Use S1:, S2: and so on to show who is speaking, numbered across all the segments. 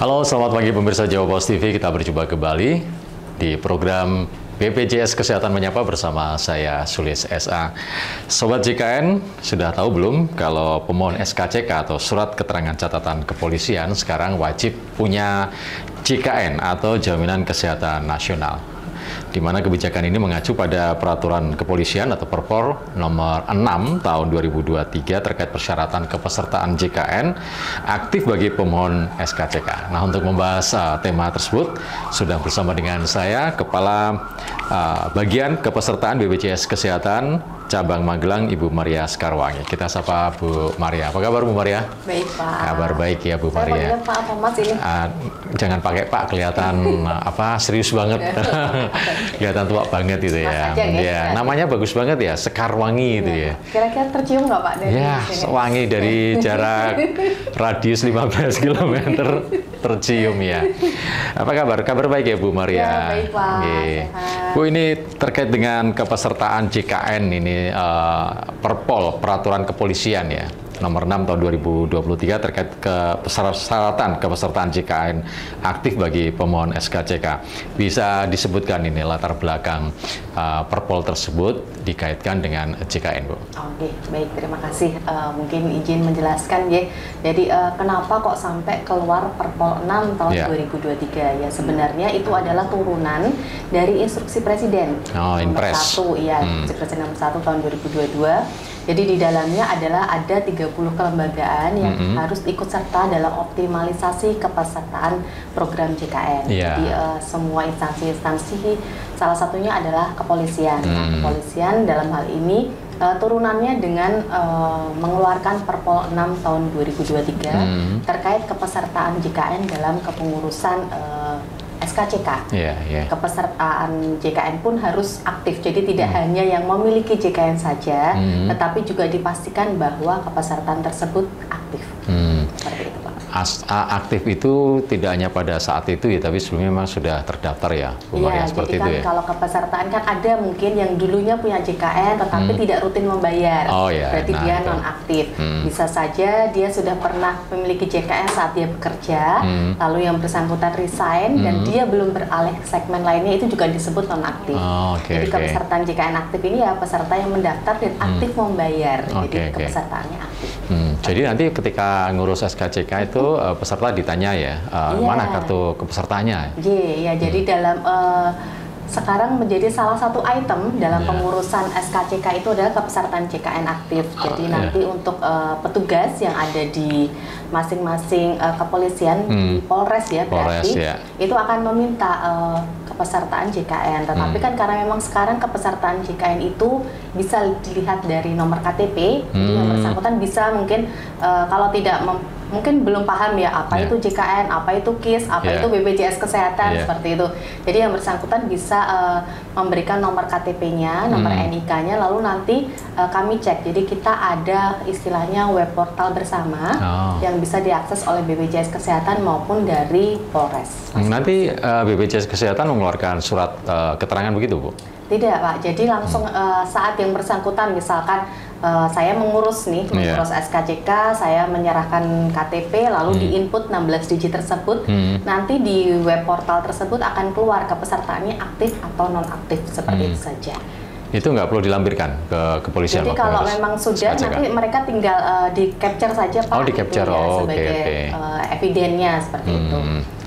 S1: Halo, selamat pagi pemirsa Jawa Pos TV. Kita berjumpa kembali di program BPJS Kesehatan Menyapa bersama saya Sulis SA. Sobat JKN, sudah tahu belum kalau pemohon SKCK atau Surat Keterangan Catatan Kepolisian sekarang wajib punya JKN atau Jaminan Kesehatan Nasional, di mana kebijakan ini mengacu pada Peraturan Kepolisian atau Perpol nomor 6 tahun 2023 terkait persyaratan kepesertaan JKN aktif bagi pemohon SKCK. Nah, untuk membahas tema tersebut, sudah bersama dengan saya Kepala Bagian Kepesertaan BPJS Kesehatan Cabang Magelang, Ibu Maria Sekarwangi. Kita sapa Bu Maria. Apa kabar Bu Maria?
S2: Baik, Pak.
S1: Kabar baik ya Bu Maria.
S2: Saya Pak atau Mas ini?
S1: Jangan pakai Pak, kelihatan serius banget. Kelihatan tua banget itu ya. Ya, namanya bagus banget ya, Sekarwangi itu ya.
S2: Kira-kira tercium nggak Pak dari sini?
S1: Wangi dari jarak radius 15 km tercium ya. Apa kabar? Kabar baik ya Bu Maria?
S2: Ya, baik Pak.
S1: Bu, ini terkait dengan kepesertaan JKN ini Perpol, Peraturan Kepolisian ya, nomor 6 tahun 2023 terkait persyaratan kepesertaan JKN aktif bagi pemohon SKCK. Bisa disebutkan ini latar belakang Perpol tersebut dikaitkan dengan JKN, Bu?
S2: Oke, baik, terima kasih. Mungkin izin menjelaskan ya. Jadi kenapa kok sampai keluar Perpol 6 tahun 2023 ya? Sebenarnya itu adalah turunan dari Instruksi Presiden nomor 1 ya, Instruksi Presiden nomor 1 tahun 2022. Jadi di dalamnya adalah ada 30 kelembagaan yang harus ikut serta dalam optimalisasi kepesertaan program JKN. Jadi semua instansi-instansi, salah satunya adalah kepolisian. Nah, kepolisian dalam hal ini turunannya dengan mengeluarkan Perpol 6 tahun 2023 terkait kepesertaan JKN dalam kepengurusan SKCK. Kepesertaan JKN pun harus aktif, jadi tidak hanya yang memiliki JKN saja, tetapi juga dipastikan bahwa kepesertaan tersebut aktif. Seperti itu, Pak.
S1: Aktif itu tidak hanya pada saat itu ya, tapi sebelumnya memang sudah terdaftar ya, Bu Maria, seperti
S2: jadi kan
S1: itu ya.
S2: Kalau kepesertaan kan ada mungkin yang dulunya punya JKN tetapi tidak rutin membayar, berarti dia nonaktif. Bisa saja dia sudah pernah memiliki JKN saat dia bekerja, lalu yang bersangkutan resign dan dia belum beralih ke segmen lainnya, itu juga disebut nonaktif. Jadi kepesertaan JKN aktif ini ya peserta yang mendaftar dan aktif membayar, jadi kepesertaannya aktif.
S1: Jadi nanti ketika ngurus SKCK itu peserta ditanya ya, mana kartu kepesertanya?
S2: Jadi dalam sekarang menjadi salah satu item dalam pengurusan SKCK itu adalah kepesertaan JKN aktif. Jadi nanti untuk petugas yang ada di masing-masing kepolisian di Polres ya, berarti itu akan meminta kepesertaan JKN. Tetapi kan karena memang sekarang kepesertaan JKN itu bisa dilihat dari nomor KTP, jadi yang bersangkutan bisa mungkin kalau tidak mungkin belum paham ya apa itu JKN, apa itu KIS, apa itu BPJS Kesehatan, seperti itu. Jadi yang bersangkutan bisa memberikan nomor KTP-nya, nomor NIK-nya, lalu nanti kami cek. Jadi kita ada istilahnya web portal bersama yang bisa diakses oleh BPJS Kesehatan maupun dari Polres.
S1: Nanti BPJS Kesehatan mengeluarkan surat keterangan begitu, Bu?
S2: Tidak, Pak. Jadi langsung saat yang bersangkutan, misalkan saya mengurus SKCK, saya menyerahkan KTP, lalu di-input 16 digit tersebut, nanti di web portal tersebut akan keluar kepesertaannya aktif atau non-aktif, seperti itu saja.
S1: Itu nggak perlu dilampirkan ke kepolisian?
S2: Jadi kalau memang sudah, SKCK, nanti mereka tinggal di-capture saja, Pak.
S1: Di-capture,
S2: sebagai evidennya, seperti itu.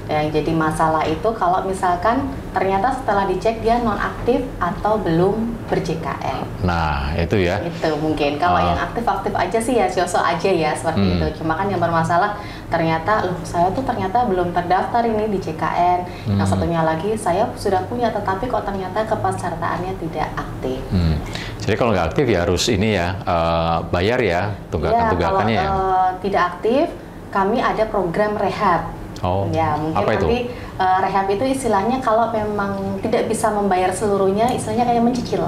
S2: Yang jadi masalah itu kalau misalkan ternyata setelah dicek dia nonaktif atau belum ber-JKN.
S1: Nah, itu ya. Itu
S2: mungkin. Kalau yang aktif-aktif aja sih ya sosok aja ya, seperti itu. Cuma kan yang bermasalah ternyata, saya tuh ternyata belum terdaftar ini di JKN. Yang satunya lagi saya sudah punya, tetapi kok ternyata kepesertaannya tidak aktif.
S1: Jadi kalau nggak aktif ya harus ini ya, bayar ya, tunggakan-tunggakannya ya.
S2: Kalau tidak aktif, kami ada program rehab. Mungkin
S1: apa itu?
S2: Nanti rehab itu istilahnya kalau memang tidak bisa membayar seluruhnya, istilahnya kayak mencicil.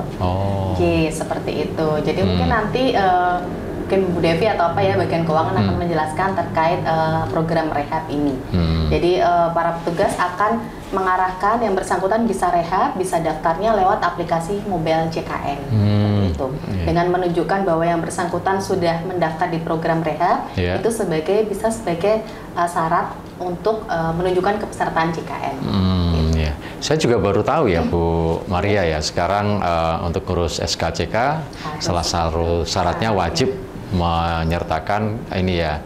S2: Seperti itu. Jadi mungkin nanti mungkin Bu Devi atau apa ya bagian keuangan akan menjelaskan terkait program rehab ini. Jadi para petugas akan mengarahkan yang bersangkutan bisa rehab, bisa daftarnya lewat aplikasi mobile JKN. Itu dengan menunjukkan bahwa yang bersangkutan sudah mendaftar di program rehab, itu bisa sebagai syarat untuk menunjukkan kepesertaan JKN.
S1: Ya. Saya juga baru tahu ya Bu Maria ya, sekarang untuk ngurus SKCK salah satu syaratnya wajib menyertakan ini ya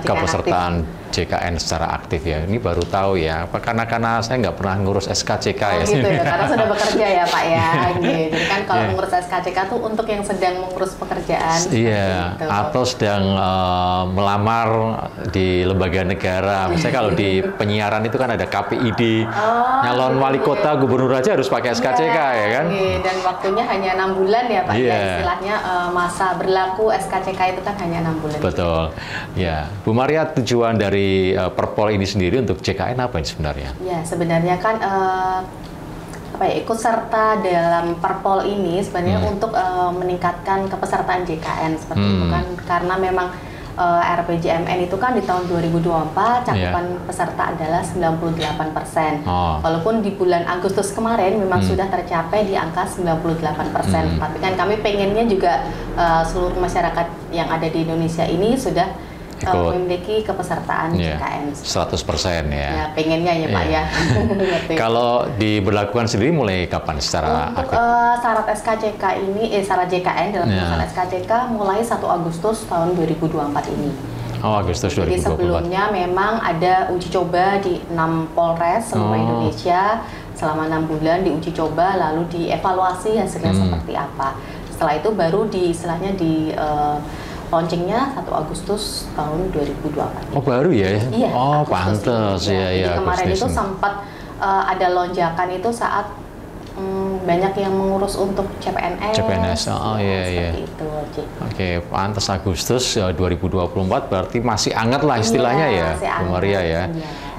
S1: kepesertaan JKN secara aktif ya. Ini baru tahu ya. Karena saya nggak pernah ngurus SKCK ya.
S2: Gitu ya, karena sudah bekerja ya Pak ya. Jadi kan kalau mengurus SKCK tuh untuk yang sedang mengurus pekerjaan.
S1: Iya. Atau sedang melamar di lembaga negara. Misalnya kalau di penyiaran itu kan ada KPID, nyalon wali kota, gubernur aja harus pakai SKCK ya kan.
S2: Dan waktunya hanya 6 bulan ya Pak. Ya, istilahnya masa berlaku SKCK itu kan hanya 6 bulan.
S1: Betul. Ya, Bu Maria, tujuan dari Perpol ini sendiri untuk JKN apa ini sebenarnya?
S2: Ya, sebenarnya kan ikut serta dalam Perpol ini sebenarnya untuk meningkatkan kepesertaan JKN seperti itu kan, karena memang RPJMN itu kan di tahun 2024 cakupan peserta adalah 98%. Walaupun di bulan Agustus kemarin memang sudah tercapai di angka 98%. Tapi kan kami pengennya juga seluruh masyarakat yang ada di Indonesia ini sudah memiliki kepesertaan JKN.
S1: 100% ya.
S2: Ya, pengennya ya Pak ya.
S1: Kalau diberlakukan sendiri mulai kapan secara
S2: aktif? Syarat SKCK ini, syarat JKN dalam pengurusan SKCK mulai 1 Agustus tahun 2024 ini.
S1: Agustus 2024.
S2: Jadi sebelumnya memang ada uji coba di 6 Polres seluruh Indonesia selama 6 bulan diuji coba, lalu dievaluasi hasilnya seperti apa. Setelah itu baru istilahnya launchingnya 1 Agustus tahun 2024.
S1: Baru ya?
S2: Iya.
S1: Pantes ya.
S2: Jadi kemarin itu sempat ada lonjakan itu saat banyak yang mengurus untuk CPNS.
S1: Iya.
S2: Itu.
S1: Oke, pantes Agustus 2024 berarti masih hangat lah istilahnya ya, Bu Maria ya.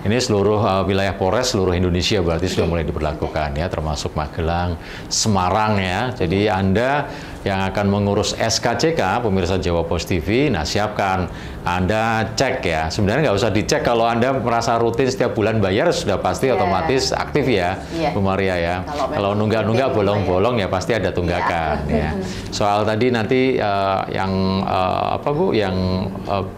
S1: Ini seluruh wilayah Polres seluruh Indonesia berarti sudah mulai diberlakukan ya, termasuk Magelang, Semarang ya. Jadi Anda yang akan mengurus SKCK, pemirsa Jawa Post TV, nah siapkan, Anda cek ya. Sebenarnya nggak usah dicek kalau Anda merasa rutin setiap bulan bayar sudah pasti otomatis aktif ya, Bu Maria ya. Kalau nunggak-nunggak bolong-bolong ya pasti ada tunggakan ya. Soal tadi nanti yang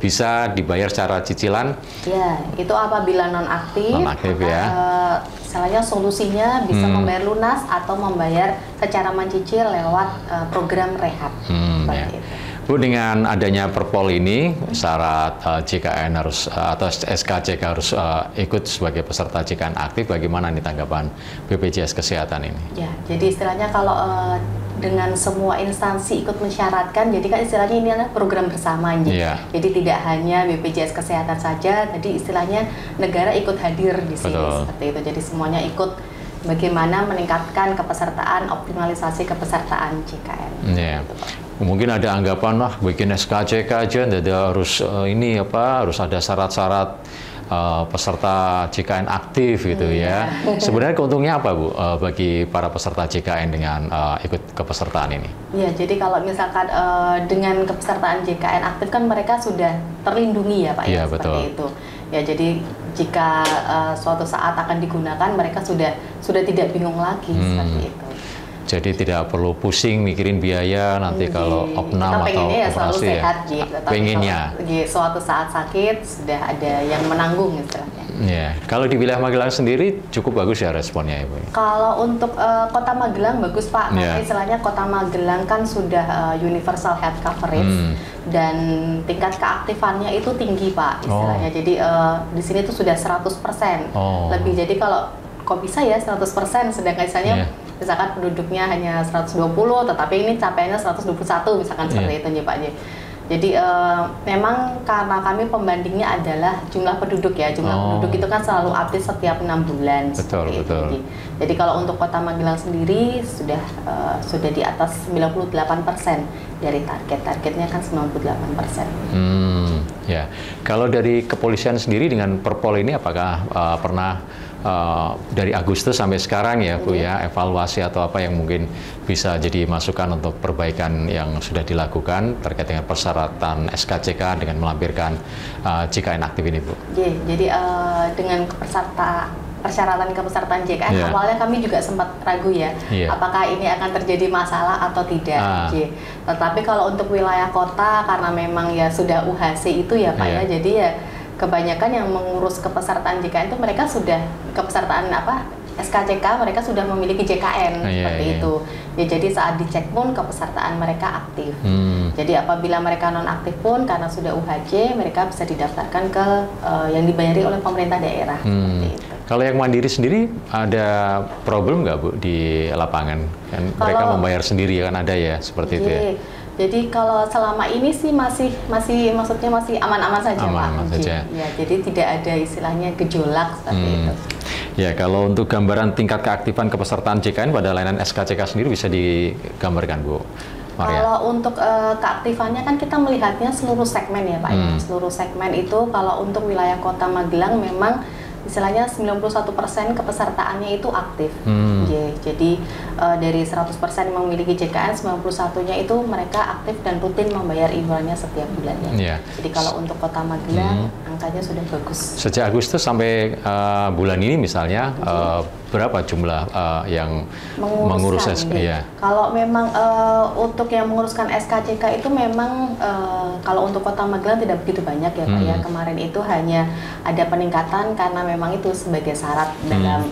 S1: bisa dibayar secara cicilan.
S2: Ya, itu apabila nonaktif
S1: ya.
S2: Misalnya solusinya bisa membayar lunas atau membayar secara mencicil lewat program rehab. Itu.
S1: Bu, dengan adanya Perpol ini, syarat JKN harus atau SKCK harus ikut sebagai peserta JKN aktif. Bagaimana nih tanggapan BPJS Kesehatan ini?
S2: Ya, jadi istilahnya kalau dengan semua instansi ikut mensyaratkan, jadi kan istilahnya ini adalah program bersama. Jadi tidak hanya BPJS Kesehatan saja, tadi istilahnya negara ikut hadir di sini. Seperti itu. Jadi semuanya ikut bagaimana meningkatkan kepesertaan, optimalisasi kepesertaan JKN.
S1: Mungkin ada anggapan bikin SKCK aja, harus harus ada syarat-syarat peserta JKN aktif gitu ya. Sebenarnya keuntungnya apa Bu bagi para peserta JKN dengan ikut kepesertaan ini?
S2: Ya, jadi kalau misalkan dengan kepesertaan JKN aktif kan mereka sudah terlindungi ya Pak ya, seperti itu. Ya, jadi jika suatu saat akan digunakan mereka sudah tidak bingung lagi seperti itu.
S1: Jadi tidak perlu pusing mikirin biaya nanti kalau opnam atau
S2: ya
S1: operasi
S2: selalu sehat,
S1: ya.
S2: Pengennya. Suatu saat sakit sudah ada yang menanggung istilahnya.
S1: Ya, kalau di wilayah Magelang sendiri cukup bagus ya responnya Ibu.
S2: Kalau untuk Kota Magelang bagus Pak, karena istilahnya Kota Magelang kan sudah universal health coverage dan tingkat keaktifannya itu tinggi Pak istilahnya. Jadi di sini tuh sudah 100% lebih. Jadi kalau kok bisa ya 100%, sedangkan misalkan penduduknya hanya 120, tetapi ini capaiannya 121 misalkan seperti itu Pak. Jadi memang karena kami pembandingnya adalah jumlah penduduk ya, penduduk itu kan selalu update setiap 6 bulan.
S1: Betul.
S2: Jadi kalau untuk Kota Magelang sendiri sudah di atas 98% dari targetnya kan 98%.
S1: Ya, kalau dari kepolisian sendiri dengan Perpol ini apakah pernah dari Agustus sampai sekarang ya Bu ya, evaluasi atau apa yang mungkin bisa jadi masukan untuk perbaikan yang sudah dilakukan terkait dengan persyaratan SKCK dengan melampirkan JKN aktif ini Bu?
S2: Jadi dengan persyaratan kepesertaan JKN awalnya kami juga sempat ragu ya, apakah ini akan terjadi masalah atau tidak. Tetapi kalau untuk wilayah kota karena memang ya sudah UHC itu ya Pak ya, jadi ya kebanyakan yang mengurus kepesertaan JKN itu mereka sudah kepesertaan SKCK mereka sudah memiliki JKN seperti itu. Ya, jadi saat dicek pun kepesertaan mereka aktif. Jadi apabila mereka nonaktif pun karena sudah UHJ mereka bisa didaftarkan ke yang dibayari oleh pemerintah daerah. Seperti itu.
S1: Kalau yang mandiri sendiri ada problem nggak Bu di lapangan? Kan mereka membayar sendiri kan ada ya seperti itu ya.
S2: Jadi kalau selama ini sih masih maksudnya masih aman-aman saja
S1: Pak. Saja.
S2: Ya, jadi tidak ada istilahnya gejolak seperti itu.
S1: Ya, kalau untuk gambaran tingkat keaktifan kepesertaan JKN pada layanan SKCK sendiri bisa digambarkan Bu Maria?
S2: Kalau untuk keaktifannya kan kita melihatnya seluruh segmen ya Pak. Seluruh segmen itu kalau untuk wilayah Kota Magelang memang istilahnya 91% kepesertaannya itu aktif. Jadi dari 100% yang memiliki JKN, 91-nya itu mereka aktif dan rutin membayar iurannya setiap bulannya. Jadi kalau untuk Kota Magelang angkanya sudah bagus. Sejak
S1: Agustus sampai bulan ini misalnya berapa jumlah yang mengurus
S2: SKCK? Kalau memang untuk yang menguruskan SKCK itu memang kalau untuk Kota Magelang tidak begitu banyak ya Pak ya. Kemarin itu hanya ada peningkatan karena memang itu sebagai syarat dalam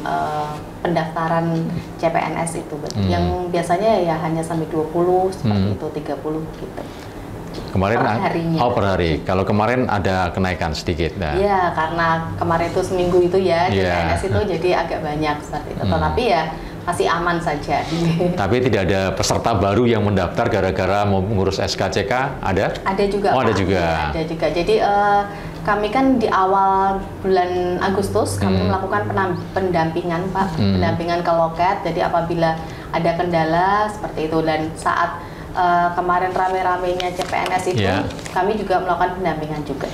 S2: pendaftaran CPNS itu. Yang biasanya ya hanya sampai 20 seperti itu, 30 gitu.
S1: Kemarin per hari. Kalau kemarin ada kenaikan sedikit.
S2: Iya, karena kemarin itu seminggu itu ya CPNS itu jadi agak banyak seperti itu. Tapi ya masih aman saja.
S1: Tapi tidak ada peserta baru yang mendaftar gara-gara mau mengurus SKCK, ada?
S2: Ada juga.
S1: Ada juga.
S2: Ada juga. Jadi kami kan di awal bulan Agustus kami melakukan pendampingan Pak, pendampingan ke loket. Jadi apabila ada kendala seperti itu dan saat kemarin rame-ramenya CPNS itu kami juga melakukan pendampingan juga.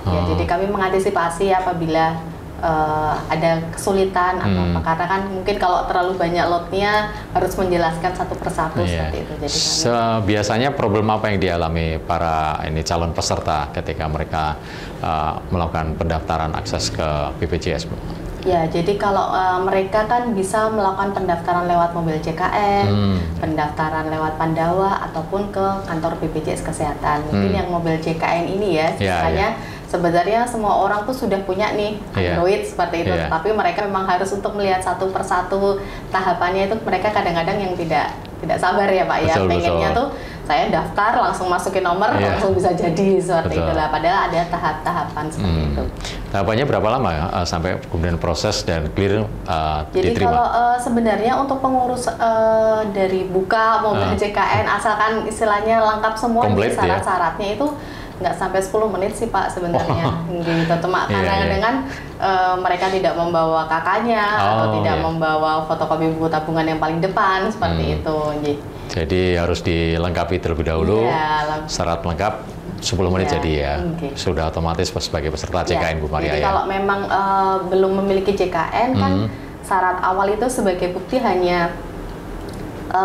S2: Ya, jadi kami mengantisipasi apabila ada kesulitan atau apa, karena kan mungkin kalau terlalu banyak lotnya harus menjelaskan satu persatu seperti itu. Jadi
S1: biasanya problem apa yang dialami para calon peserta ketika mereka melakukan pendaftaran akses ke BPJS, Bu?
S2: Ya, jadi kalau mereka kan bisa melakukan pendaftaran lewat mobil JKN, pendaftaran lewat Pandawa, ataupun ke kantor BPJS Kesehatan. Mungkin yang mobil JKN ini ya, sisanya sebenarnya semua orang tuh sudah punya nih Android seperti itu. Tapi mereka memang harus untuk melihat satu persatu tahapannya itu mereka kadang-kadang yang tidak sabar ya Pak ya. Pengennya tuh saya daftar langsung masukin nomor langsung bisa jadi seperti itu lah. Padahal ada tahap-tahapan seperti itu.
S1: Tahapannya berapa lama sampai kemudian proses dan clear
S2: jadi
S1: diterima?
S2: Kalau sebenarnya untuk pengurus dari buka mobil JKN asalkan istilahnya lengkap semua syarat-syaratnya itu nggak sampai 10 menit sih Pak sebenarnya. Gitu. Cuma kadang-kadang kan mereka tidak membawa kakaknya atau tidak membawa fotokopi buku tabungan yang paling depan seperti itu.
S1: Jadi harus dilengkapi terlebih dahulu, syarat lengkap 10 menit jadi ya. Sudah otomatis sebagai peserta JKN Bu Maria.
S2: Jadi kalau memang belum memiliki JKN kan syarat awal itu sebagai bukti hanya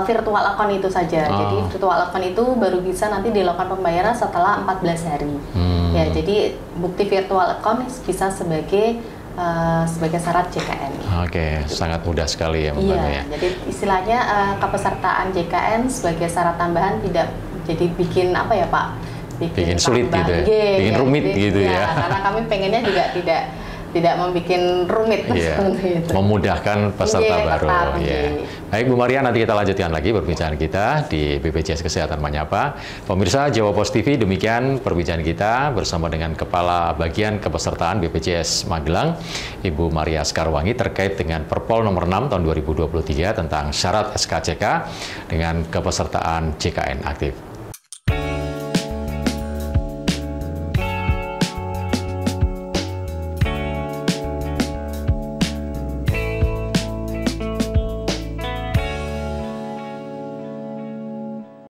S2: virtual account itu saja. Jadi virtual account itu baru bisa nanti dilakukan pembayaran setelah 14 hari. Ya, jadi bukti virtual account bisa sebagai syarat JKN.
S1: Oke, sangat mudah sekali ya Mbak ya.
S2: Jadi istilahnya kepesertaan JKN sebagai syarat tambahan tidak jadi bikin apa ya Pak?
S1: Bikin sulit gitu ya. Bikin rumit gitu ya.
S2: Karena kami pengennya juga tidak membuat rumit seperti itu.
S1: Memudahkan peserta baru. Baik Bu Maria, nanti kita lanjutkan lagi perbincangan kita di BPJS Kesehatan Menyapa. Pemirsa Jawa Post TV, demikian perbincangan kita bersama dengan Kepala Bagian Kepesertaan BPJS Magelang, Ibu Maria Skarwangi, terkait dengan Perpol nomor 6 tahun 2023 tentang syarat SKCK dengan kepesertaan JKN aktif.